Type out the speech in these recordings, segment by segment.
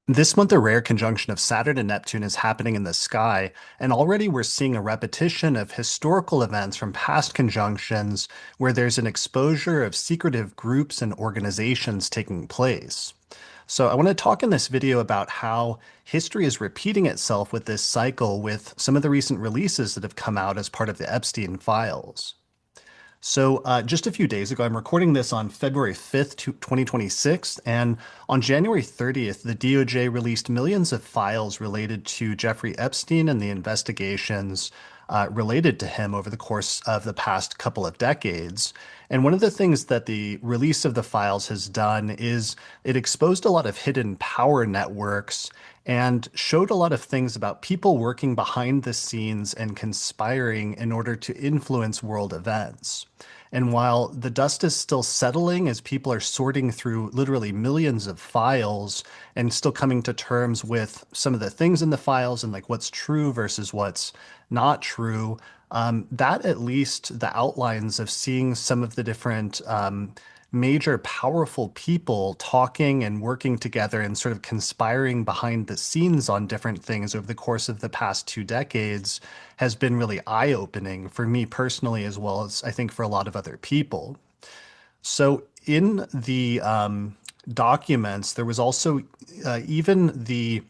This month, a rare conjunction of Saturn and Neptune is happening in the sky, and already we're seeing a repetition of historical events from past conjunctions where there's an exposure of secretive groups and organizations taking place. So, I want to talk in this video about how history is repeating itself with this cycle with some of the recent releases that have come out as part of the Epstein files. So, just a few days ago, I'm recording this on February 5th, 2026, and on January 30th, the DOJ released millions of files related to Jeffrey Epstein and the investigations related to him over the course of the past couple of decades. And one of the things that the release of the files has done is it exposed a lot of hidden power networks and showed a lot of things about people working behind the scenes and conspiring in order to influence world events. And while the dust is still settling as people are sorting through literally millions of files and still coming to terms with some of the things in the files and like what's true versus what's not true, that at least the outlines of seeing some of the different major powerful people talking and working together and sort of conspiring behind the scenes on different things over the course of the past 2 decades has been really eye-opening for me personally, as well as I think for a lot of other people. So in the documents, there was also even the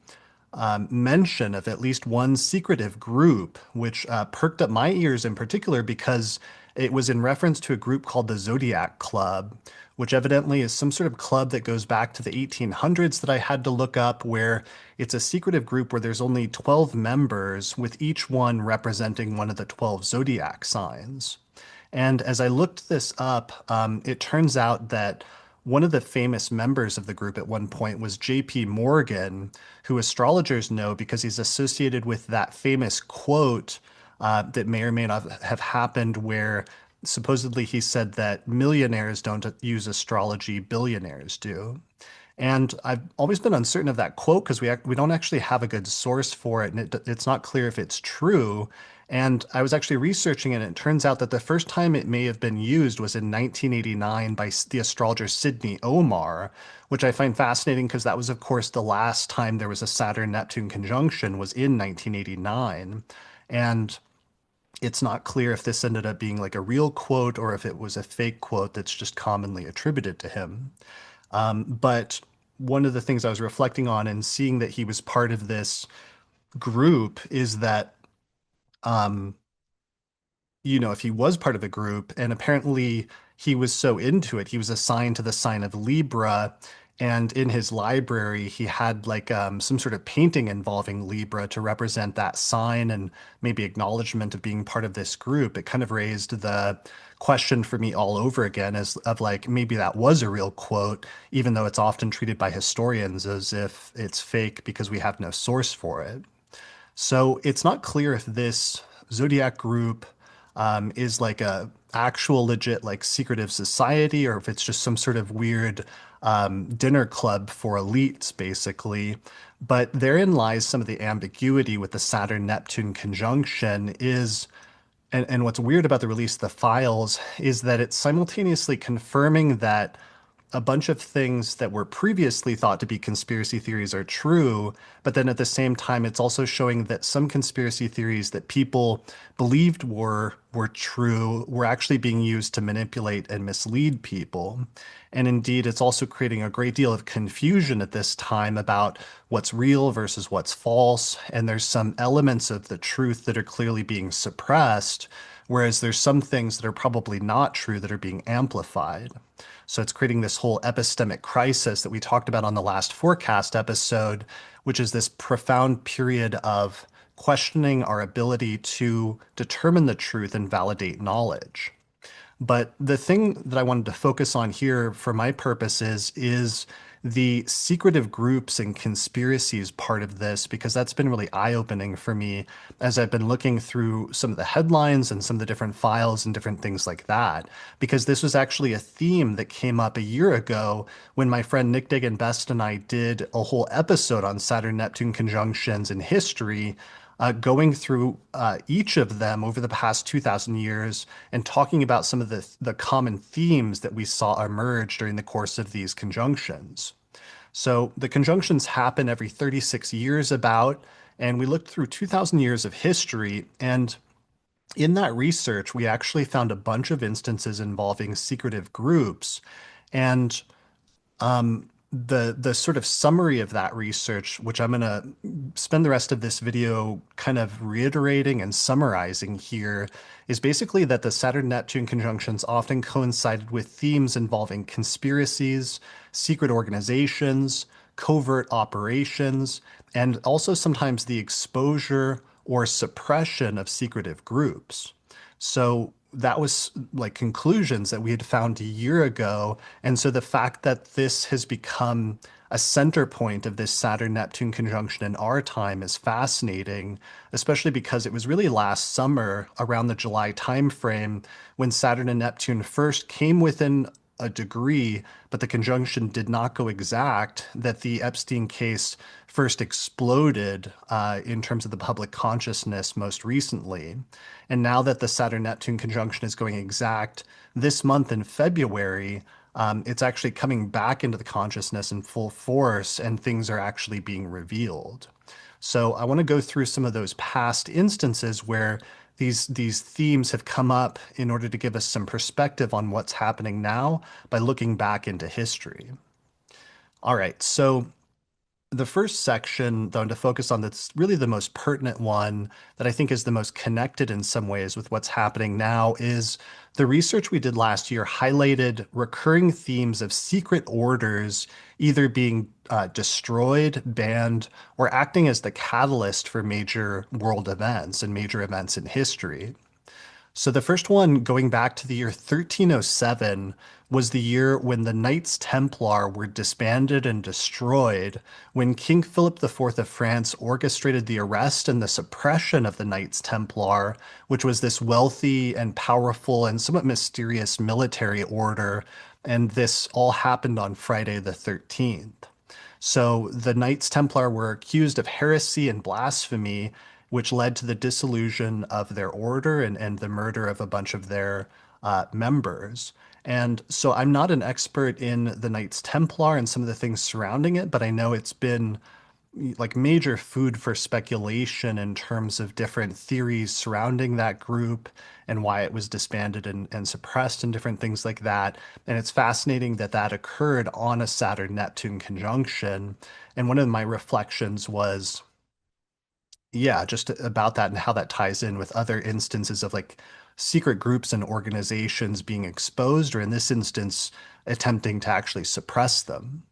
mention of at least one secretive group, which perked up my ears in particular because it was in reference to a group called the Zodiac Club, which evidently is some sort of club that goes back to the 1800s that I had to look up, where it's a secretive group where there's only 12 members, with each one representing one of the 12 zodiac signs. And as I looked this up, it turns out that one of the famous members of the group at one point was J.P. Morgan, who astrologers know because he's associated with that famous quote that may or may not have happened, where supposedly he said that millionaires don't use astrology, billionaires do. And I've always been uncertain of that quote because we don't actually have a good source for it, and it's not clear if it's true. And I was actually researching it, and it turns out that the first time it may have been used was in 1989 by the astrologer Sidney Omar, which I find fascinating because that was, of course, the last time there was a Saturn-Neptune conjunction was in 1989. And it's not clear if this ended up being like a real quote or if it was a fake quote that's just commonly attributed to him. But one of the things I was reflecting on and seeing that he was part of this group is that, um, if he was part of a group and apparently he was so into it, he was assigned to the sign of Libra. And in his library, he had like some sort of painting involving Libra to represent that sign and maybe acknowledgement of being part of this group. It kind of raised the question for me all over again as of like maybe that was a real quote, even though it's often treated by historians as if it's fake because we have no source for it. So it's not clear if this Zodiac group is like a actual legit like secretive society or if it's just some sort of weird dinner club for elites, basically. But therein lies some of the ambiguity with the Saturn-Neptune conjunction is and what's weird about the release of the files is that it's simultaneously confirming that a bunch of things that were previously thought to be conspiracy theories are true, but then at the same time, it's also showing that some conspiracy theories that people believed were true were actually being used to manipulate and mislead people. And indeed, it's also creating a great deal of confusion at this time about what's real versus what's false. And there's some elements of the truth that are clearly being suppressed, whereas there's some things that are probably not true that are being amplified. So it's creating this whole epistemic crisis that we talked about on the last forecast episode, which is this profound period of questioning our ability to determine the truth and validate knowledge. But the thing that I wanted to focus on here for my purposes is the secretive groups and conspiracies part of this, because that's been really eye-opening for me as I've been looking through some of the headlines and some of the different files and different things like that. Because this was actually a theme that came up a year ago when my friend Nick Dagan Best and I did a whole episode on Saturn-Neptune conjunctions in history, going through each of them over the past 2,000 years and talking about some of the common themes that we saw emerge during the course of these conjunctions. So the conjunctions happen every 36 years about, and we looked through 2,000 years of history. And in that research, we actually found a bunch of instances involving secretive groups. And the sort of summary of that research, which I'm going to spend the rest of this video kind of reiterating and summarizing here, is basically that the Saturn-Neptune conjunctions often coincided with themes involving conspiracies, secret organizations, covert operations, and also sometimes the exposure or suppression of secretive groups. So that was like conclusions that we had found a year ago. And so the fact that this has become a center point of this Saturn-Neptune conjunction in our time is fascinating, especially because it was really last summer around the July timeframe when Saturn and Neptune first came within a degree, but the conjunction did not go exact, that the Epstein case first exploded in terms of the public consciousness most recently. And now that the Saturn-Neptune conjunction is going exact this month in February, it's actually coming back into the consciousness in full force, and things are actually being revealed. So I want to go through some of those past instances where these themes have come up in order to give us some perspective on what's happening now by looking back into history. All right, so the first section, though, to focus on that's really the most pertinent one that I think is the most connected in some ways with what's happening now is the research we did last year highlighted recurring themes of secret orders either being destroyed, banned, or acting as the catalyst for major world events and major events in history. So the first one, going back to the year 1307, was the year when the Knights Templar were disbanded and destroyed, when King Philip IV of France orchestrated the arrest and the suppression of the Knights Templar, which was this wealthy and powerful and somewhat mysterious military order. And this all happened on Friday the 13th. So the Knights Templar were accused of heresy and blasphemy, which led to the dissolution of their order and the murder of a bunch of their members. And so I'm not an expert in the Knights Templar and some of the things surrounding it, but I know it's been like major food for speculation in terms of different theories surrounding that group and why it was disbanded and suppressed and different things like that. And it's fascinating that that occurred on a Saturn-Neptune conjunction. And one of my reflections was, yeah, just about that and how that ties in with other instances of like secret groups and organizations being exposed, or in this instance, attempting to actually suppress them.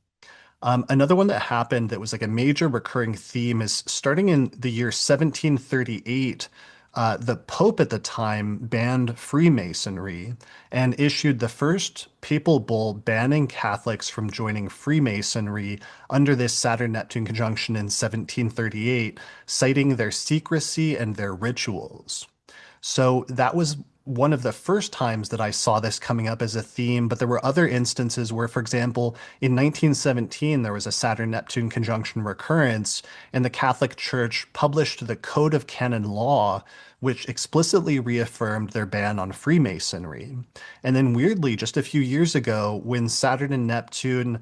Another one that happened that was like a major recurring theme is starting in the year 1738. The Pope at the time banned Freemasonry and issued the first papal bull banning Catholics from joining Freemasonry under this Saturn-Neptune conjunction in 1738, citing their secrecy and their rituals. So that was one of the first times that I saw this coming up as a theme, but there were other instances where, for example, in 1917, there was a Saturn-Neptune conjunction recurrence, and the Catholic Church published the Code of Canon Law, which explicitly reaffirmed their ban on Freemasonry. And then weirdly, just a few years ago, when Saturn and Neptune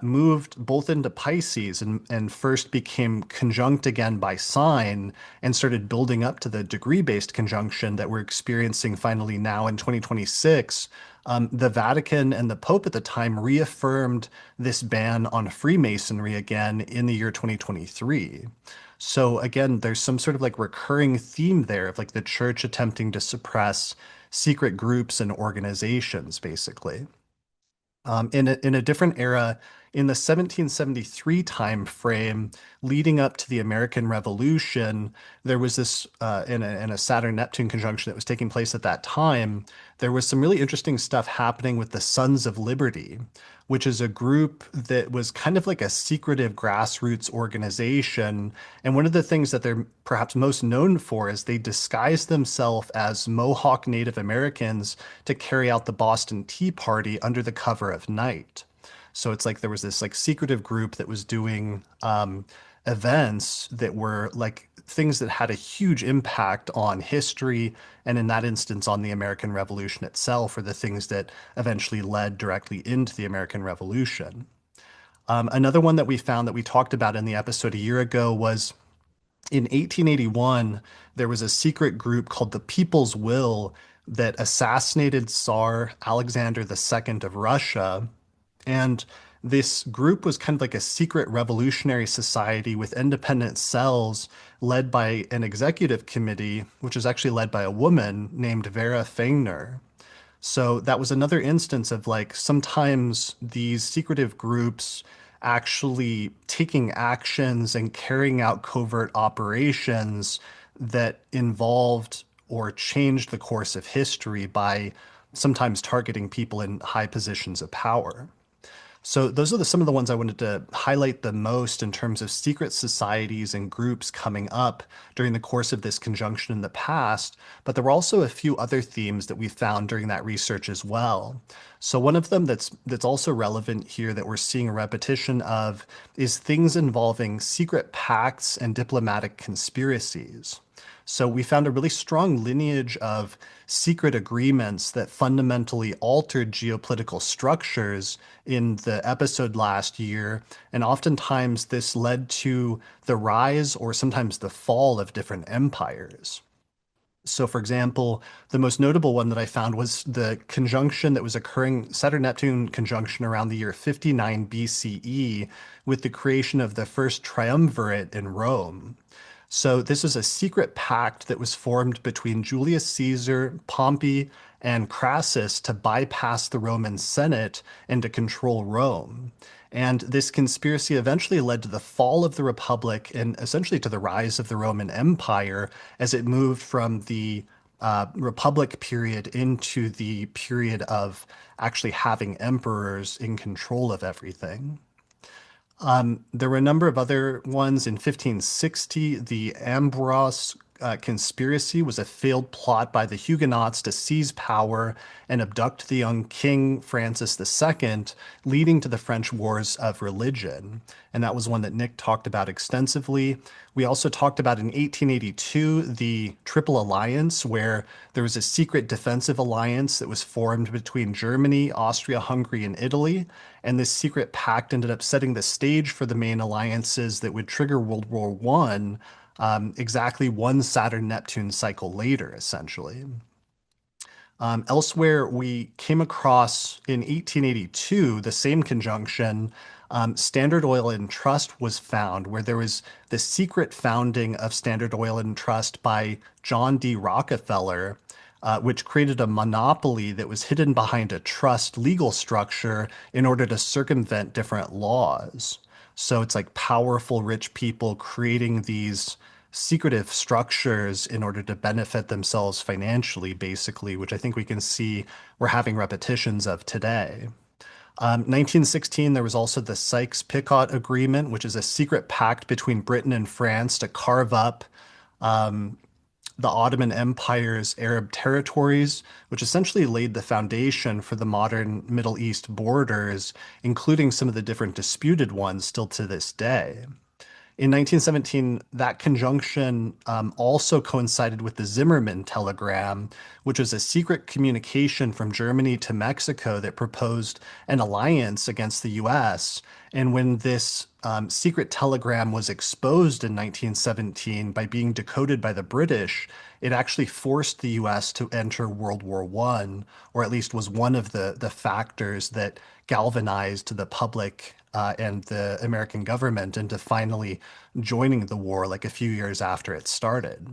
moved both into Pisces and first became conjunct again by sign and started building up to the degree-based conjunction that we're experiencing finally now in 2026. The Vatican and the Pope at the time reaffirmed this ban on Freemasonry again in the year 2023. So again, there's some sort of like recurring theme there of like the church attempting to suppress secret groups and organizations, basically. In a different era, in the 1773 time frame, leading up to the American Revolution, there was this in a Saturn-Neptune conjunction that was taking place at that time. There was some really interesting stuff happening with the Sons of Liberty, which is a group that was kind of like a secretive grassroots organization. And one of the things that they're perhaps most known for is they disguised themselves as Mohawk Native Americans to carry out the Boston Tea Party under the cover of night. So it's like there was this like secretive group that was doing events that were like things that had a huge impact on history, and in that instance on the American Revolution itself, or the things that eventually led directly into the American Revolution. Another one that we found that we talked about in the episode a year ago was in 1881, there was a secret group called the People's Will that assassinated Tsar Alexander II of Russia. And this group was kind of like a secret revolutionary society with independent cells led by an executive committee, which is actually led by a woman named Vera Fengner. So that was another instance of like sometimes these secretive groups actually taking actions and carrying out covert operations that involved or changed the course of history by sometimes targeting people in high positions of power. So those are some of the ones I wanted to highlight the most in terms of secret societies and groups coming up during the course of this conjunction in the past. But there were also a few other themes that we found during that research as well. So one of them that's also relevant here that we're seeing a repetition of is things involving secret pacts and diplomatic conspiracies. So we found a really strong lineage of secret agreements that fundamentally altered geopolitical structures in the episode last year. And oftentimes this led to the rise or sometimes the fall of different empires. So, for example, the most notable one that I found was the conjunction that was occurring, Saturn-Neptune conjunction around the year 59 BCE, with the creation of the first triumvirate in Rome. So this is a secret pact that was formed between Julius Caesar, Pompey, and Crassus to bypass the Roman Senate and to control Rome. And this conspiracy eventually led to the fall of the Republic and essentially to the rise of the Roman Empire as it moved from the Republic period into the period of actually having emperors in control of everything. There were a number of other ones. In 1560, the Ambros conspiracy was a failed plot by the Huguenots to seize power and abduct the young King Francis II, leading to the French Wars of Religion. And that was one that Nick talked about extensively. We also talked about in 1882 the Triple Alliance, where there was a secret defensive alliance that was formed between Germany, Austria, Hungary, and Italy. And this secret pact ended up setting the stage for the main alliances that would trigger World War I, exactly one Saturn-Neptune cycle later, essentially. Elsewhere, we came across in 1882 the same conjunction. Standard Oil and Trust was found, where there was the secret founding of Standard Oil and Trust by John D. Rockefeller, which created a monopoly that was hidden behind a trust legal structure in order to circumvent different laws. So it's like powerful, rich people creating these secretive structures in order to benefit themselves financially, basically, which I think we can see we're having repetitions of today. 1916, there was also the Sykes-Picot Agreement, which is a secret pact between Britain and France to carve up the Ottoman Empire's Arab territories, which essentially laid the foundation for the modern Middle East borders, including some of the different disputed ones still to this day. In 1917, that conjunction also coincided with the Zimmermann telegram, which was a secret communication from Germany to Mexico that proposed an alliance against the US. And when this secret telegram was exposed in 1917 by being decoded by the British, it actually forced the US to enter World War I, or at least was one of the factors that galvanized the public and the American government into finally joining the war like a few years after it started.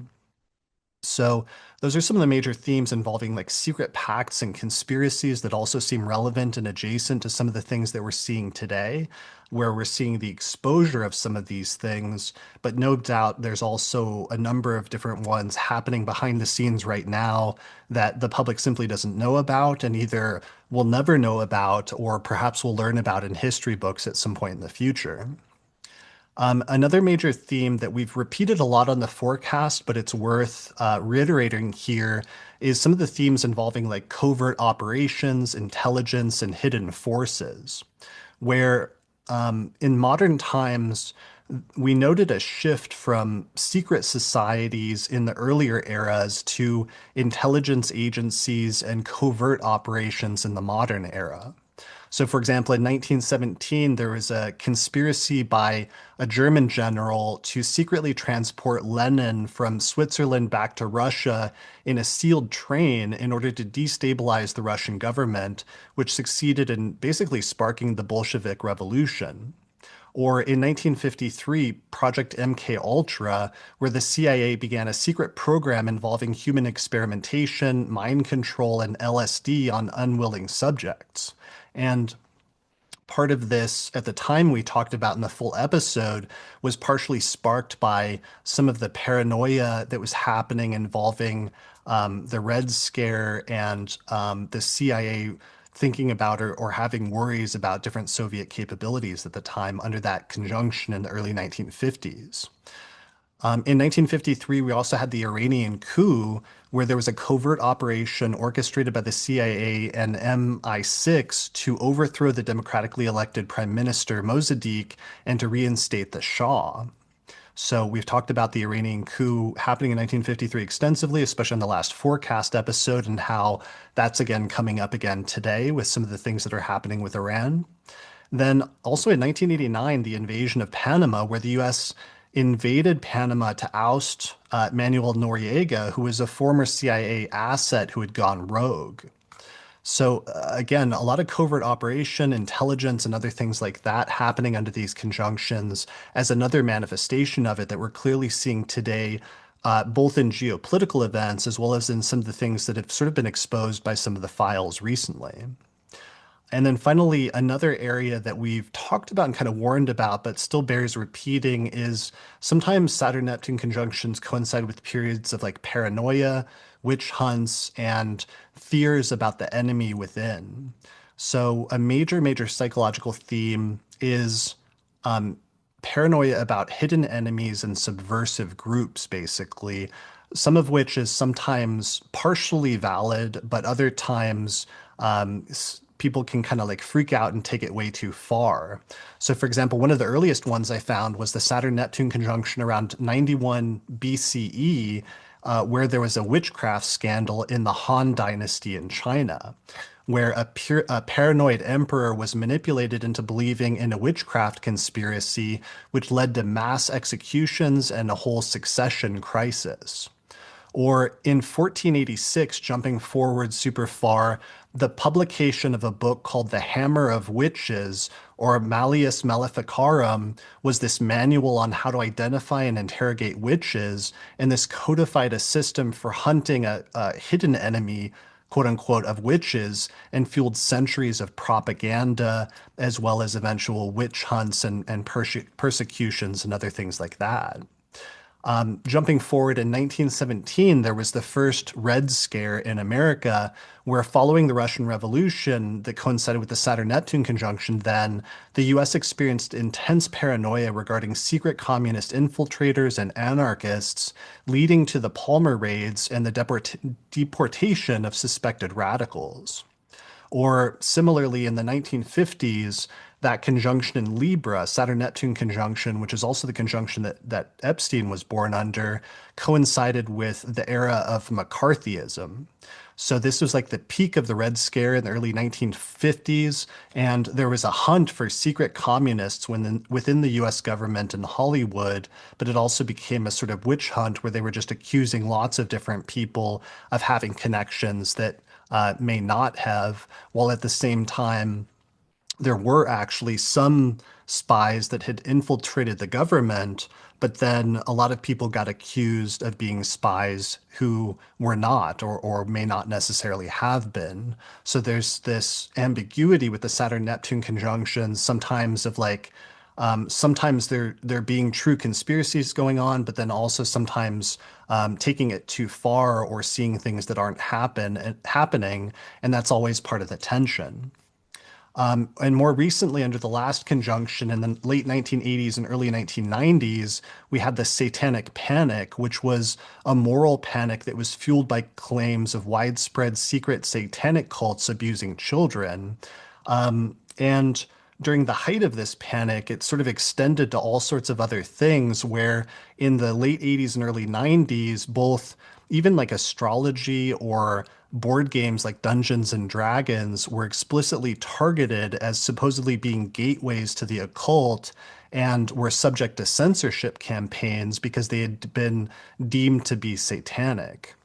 So those are some of the major themes involving like secret pacts and conspiracies that also seem relevant and adjacent to some of the things that we're seeing today, where we're seeing the exposure of some of these things. But no doubt there's also a number of different ones happening behind the scenes right now that the public simply doesn't know about and either will never know about or perhaps will learn about in history books at some point in the future. Another major theme that we've repeated a lot on the forecast, but it's worth reiterating here, is some of the themes involving like covert operations, intelligence, and hidden forces, where in modern times, we noted a shift from secret societies in the earlier eras to intelligence agencies and covert operations in the modern era. So, for example, in 1917, there was a conspiracy by a German general to secretly transport Lenin from Switzerland back to Russia in a sealed train in order to destabilize the Russian government, which succeeded in basically sparking the Bolshevik Revolution. Or in 1953, Project MK Ultra, where the CIA began a secret program involving human experimentation, mind control, and LSD on unwilling subjects. And part of this at the time we talked about in the full episode was partially sparked by some of the paranoia that was happening involving the Red Scare and the CIA thinking about or having worries about different Soviet capabilities at the time under that conjunction in the early 1950s. In 1953, we also had the Iranian coup, where there was a covert operation orchestrated by the CIA and MI6 to overthrow the democratically elected Prime Minister Mossadegh and to reinstate the Shah. So we've talked about the Iranian coup happening in 1953 extensively, especially in the last forecast episode, and how that's again coming up again today with some of the things that are happening with Iran. Then also in 1989, the invasion of Panama, where the U.S. invaded Panama to oust Manuel Noriega, who was a former CIA asset who had gone rogue. So again, a lot of covert operation, intelligence, and other things like that happening under these conjunctions as another manifestation of it that we're clearly seeing today, both in geopolitical events as well as in some of the things that have sort of been exposed by some of the files recently. And then finally, another area that we've talked about and kind of warned about, but still bears repeating, is sometimes Saturn Neptune conjunctions coincide with periods of like paranoia, witch hunts, and fears about the enemy within. So, a major psychological theme is paranoia about hidden enemies and subversive groups, basically, some of which is sometimes partially valid, but other times people can kind of like freak out and take it way too far. So, for example, one of the earliest ones I found was the Saturn Neptune conjunction around 91 BCE, where there was a witchcraft scandal in the Han Dynasty in China, where a paranoid emperor was manipulated into believing in a witchcraft conspiracy, which led to mass executions and a whole succession crisis. Or in 1486, jumping forward super far, the publication of a book called The Hammer of Witches, or Malleus Maleficarum, was this manual on how to identify and interrogate witches, and this codified a system for hunting a hidden enemy, quote unquote, of witches, and fueled centuries of propaganda, as well as eventual witch hunts and persecutions and other things like that. Jumping forward in 1917, there was the first Red Scare in America, where following the Russian Revolution that coincided with the Saturn-Neptune conjunction, then the US experienced intense paranoia regarding secret communist infiltrators and anarchists, leading to the Palmer raids and the deportation of suspected radicals. Or similarly, in the 1950s, that conjunction in Libra, Saturn-Neptune conjunction, which is also the conjunction that Epstein was born under, coincided with the era of McCarthyism. So this was like the peak of the Red Scare in the early 1950s, and there was a hunt for secret communists within the US government and Hollywood, but it also became a sort of witch hunt where they were just accusing lots of different people of having connections that may not have, while at the same time, there were actually some spies that had infiltrated the government, but then a lot of people got accused of being spies who were not or may not necessarily have been. So there's this ambiguity with the Saturn-Neptune conjunctions, sometimes of like, sometimes there being true conspiracies going on, but then also sometimes taking it too far or seeing things that aren't happening, and that's always part of the tension. And more recently, under the last conjunction in the late 1980s and early 1990s, we had the Satanic Panic, which was a moral panic that was fueled by claims of widespread secret satanic cults abusing children. And during the height of this panic, it sort of extended to all sorts of other things, where in the late 80s and early 90s, both even like astrology or board games like Dungeons and Dragons were explicitly targeted as supposedly being gateways to the occult and were subject to censorship campaigns because they had been deemed to be satanic.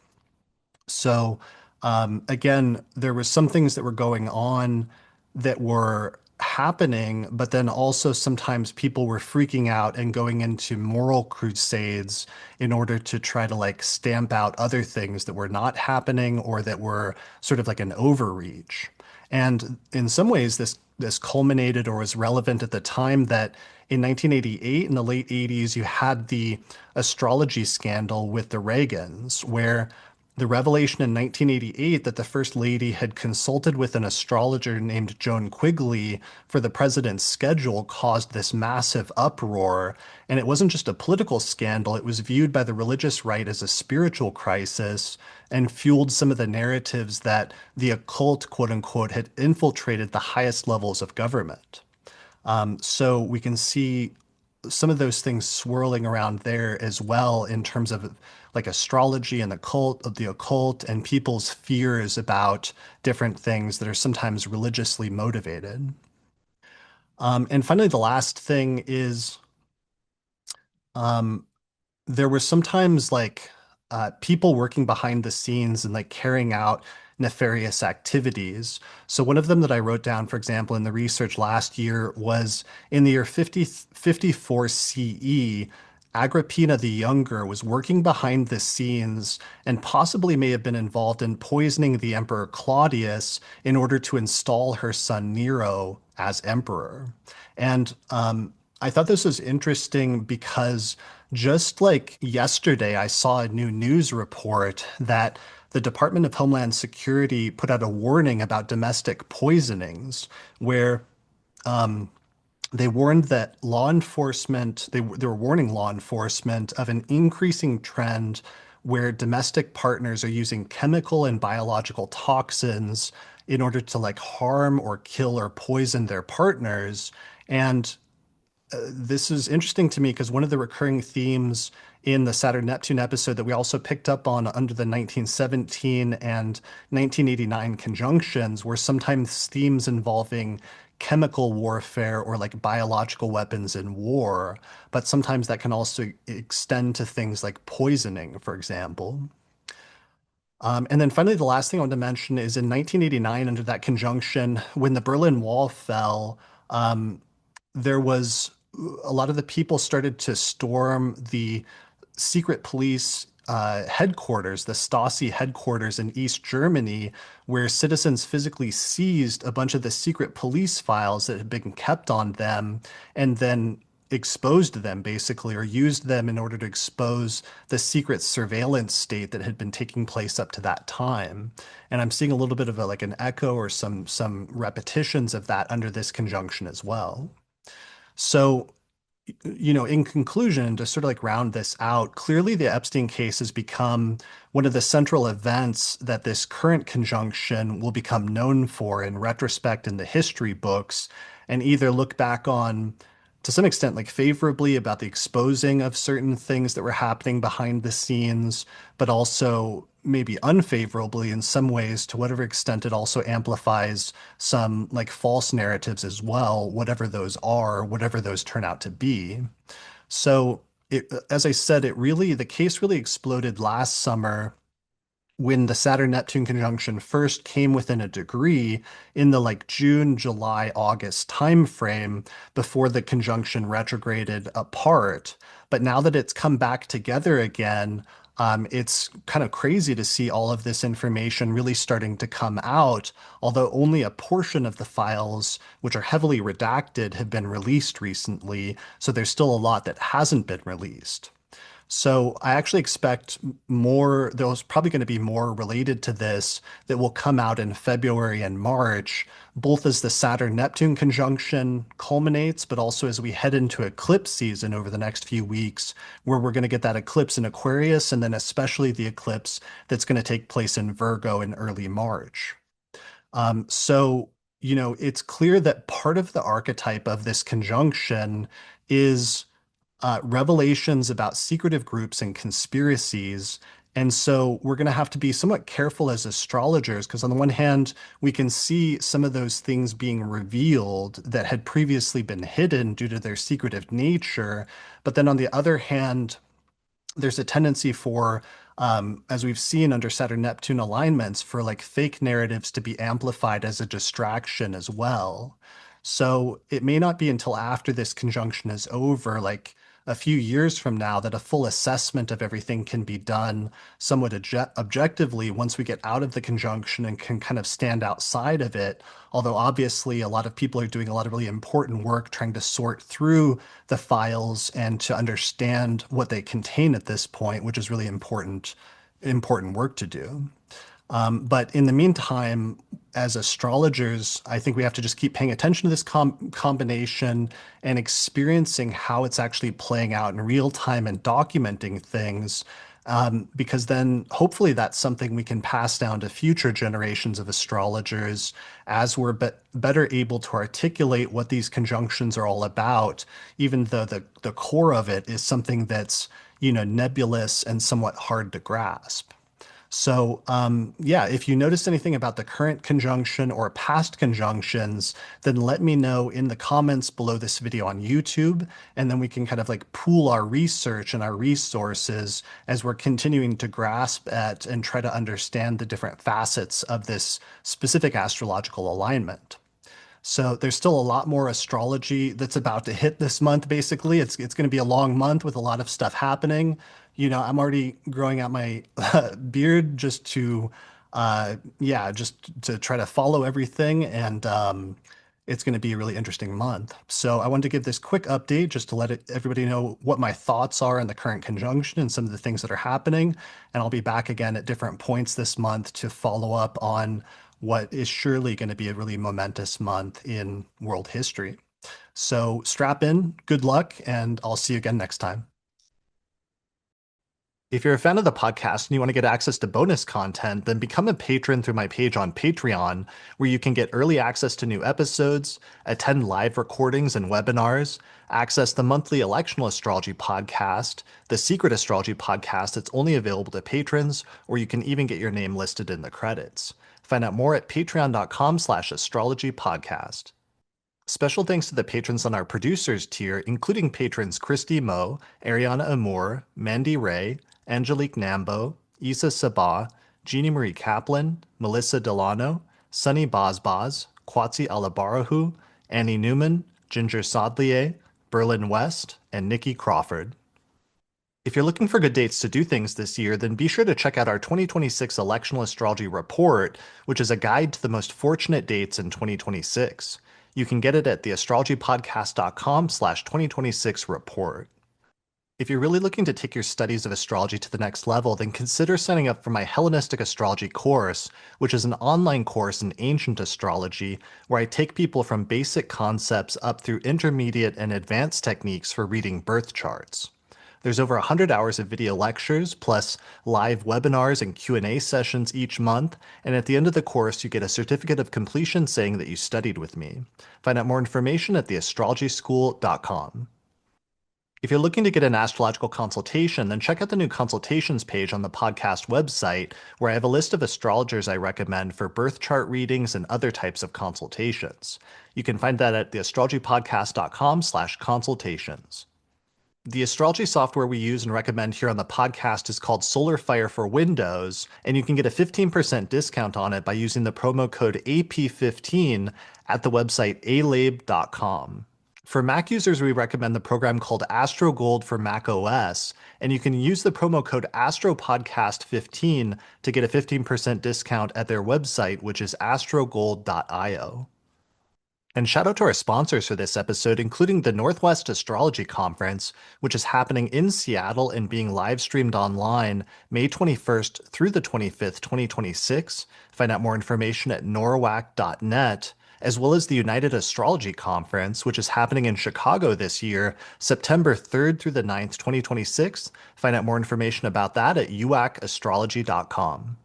So, again, there was some things that were going on that were happening, but then also sometimes people were freaking out and going into moral crusades in order to try to like stamp out other things that were not happening or that were sort of like an overreach. And in some ways, this culminated or was relevant at the time that in 1988, in the late 80s, you had the astrology scandal with the Reagans, where the revelation in 1988 that the First Lady had consulted with an astrologer named Joan Quigley for the president's schedule caused this massive uproar. And it wasn't just a political scandal, it was viewed by the religious right as a spiritual crisis and fueled some of the narratives that the occult, quote unquote, had infiltrated the highest levels of government. So we can see some of those things swirling around there as well in terms of like astrology and the occult and people's fears about different things that are sometimes religiously motivated. And finally, the last thing is um, there were sometimes like people working behind the scenes and like carrying out nefarious activities. So one of them that I wrote down, for example, in the research last year was in the year 54 CE, Agrippina the Younger was working behind the scenes and possibly may have been involved in poisoning the Emperor Claudius in order to install her son Nero as emperor. And I thought this was interesting because just like yesterday, I saw a new news report that the Department of Homeland Security put out a warning about domestic poisonings, where they warned that law enforcement, they were warning law enforcement of an increasing trend where domestic partners are using chemical and biological toxins in order to like harm or kill or poison their partners. And this is interesting to me because one of the recurring themes in the Saturn-Neptune episode that we also picked up on under the 1917 and 1989 conjunctions were sometimes themes involving chemical warfare or like biological weapons in war, but sometimes that can also extend to things like poisoning, for example. And then finally, the last thing I want to mention is in 1989, under that conjunction, when the Berlin Wall fell, um, there was a lot of the people started to storm the secret police headquarters, the Stasi headquarters in East Germany, where citizens physically seized a bunch of the secret police files that had been kept on them and then exposed them basically, or used them in order to expose the secret surveillance state that had been taking place up to that time. And I'm seeing a little bit of a, like an echo or some repetitions of that under this conjunction as well. So, in conclusion, to sort of like round this out, clearly the Epstein case has become one of the central events that this current conjunction will become known for in retrospect in the history books, and either look back on to some extent like favorably about the exposing of certain things that were happening behind the scenes, but also maybe unfavorably in some ways to whatever extent it also amplifies some like false narratives as well, whatever those are, whatever those turn out to be. So as I said, the case really exploded last summer when the Saturn-Neptune conjunction first came within a degree in the like June, July, August timeframe before the conjunction retrograded apart. But now that it's come back together again, it's kind of crazy to see all of this information really starting to come out, although only a portion of the files, which are heavily redacted, have been released recently. So there's still a lot that hasn't been released. So I actually expect more, there's probably going to be more related to this that will come out in February and March, both as the Saturn-Neptune conjunction culminates, but also as we head into eclipse season over the next few weeks, where we're going to get that eclipse in Aquarius, and then especially the eclipse that's going to take place in Virgo in early March. So, it's clear that part of the archetype of this conjunction is revelations about secretive groups and conspiracies, And so we're going to have to be somewhat careful as astrologers because, on the one hand, we can see some of those things being revealed that had previously been hidden due to their secretive nature. But then on the other hand, there's a tendency for, as we've seen under Saturn-Neptune alignments, for like fake narratives to be amplified as a distraction as well. So it may not be until after this conjunction is over, like a few years from now, that a full assessment of everything can be done somewhat objectively once we get out of the conjunction and can kind of stand outside of it. Although obviously a lot of people are doing a lot of really important work trying to sort through the files and to understand what they contain at this point, which is really important work to do. But in the meantime, as astrologers, I think we have to just keep paying attention to this combination and experiencing how it's actually playing out in real time and documenting things. Because then hopefully that's something we can pass down to future generations of astrologers as we're better able to articulate what these conjunctions are all about, even though the core of it is something that's, nebulous and somewhat hard to grasp. So, yeah, if you notice anything about the current conjunction or past conjunctions, then let me know in the comments below this video on YouTube, and then we can kind of like pool our research and our resources as we're continuing to grasp at and try to understand the different facets of this specific astrological alignment. So there's still a lot more astrology that's about to hit this month, basically. It's going to be a long month with a lot of stuff happening. I'm already growing out my beard just to try to follow everything. And it's going to be a really interesting month. So I wanted to give this quick update just to let everybody know what my thoughts are on the current conjunction and some of the things that are happening. And I'll be back again at different points this month to follow up on what is surely going to be a really momentous month in world history. So strap in, good luck, and I'll see you again next time. If you're a fan of the podcast and you want to get access to bonus content, then become a patron through my page on Patreon, where you can get early access to new episodes, attend live recordings and webinars, access the monthly Electional Astrology Podcast, the Secret Astrology Podcast that's only available to patrons, or you can even get your name listed in the credits. Find out more at patreon.com/astrologypodcast. Special thanks to the patrons on our producers tier, including patrons Christy Moe, Ariana Amour, Mandy Ray, Angelique Nambo, Isa Sabah, Jeannie Marie Kaplan, Melissa Delano, Sunny Bazbaz, Kwatsi Alabarahu, Annie Newman, Ginger Sodlier, Berlin West, and Nikki Crawford. If you're looking for good dates to do things this year, then be sure to check out our 2026 Electional Astrology Report, which is a guide to the most fortunate dates in 2026. You can get it at theastrologypodcast.com/2026 report. If you're really looking to take your studies of astrology to the next level, then consider signing up for my Hellenistic Astrology course, which is an online course in ancient astrology where I take people from basic concepts up through intermediate and advanced techniques for reading birth charts. There's over 100 hours of video lectures, plus live webinars and Q&A sessions each month, and at the end of the course, you get a certificate of completion saying that you studied with me. Find out more information at theastrologyschool.com. If you're looking to get an astrological consultation, then check out the new consultations page on the podcast website, where I have a list of astrologers I recommend for birth chart readings and other types of consultations. You can find that at theastrologypodcast.com/consultations. The astrology software we use and recommend here on the podcast is called SolarFire for Windows, and you can get a 15% discount on it by using the promo code AP15 at the website alabe.com. For Mac users, we recommend the program called AstroGold for Mac OS, and you can use the promo code AstroPodcast15 to get a 15% discount at their website, which is astrogold.io. And shout out to our sponsors for this episode, including the Northwest Astrology Conference, which is happening in Seattle and being live streamed online May 21st through the 25th, 2026. Find out more information at norwac.net, as well as the United Astrology Conference, which is happening in Chicago this year, September 3rd through the 9th, 2026. Find out more information about that at uacastrology.com.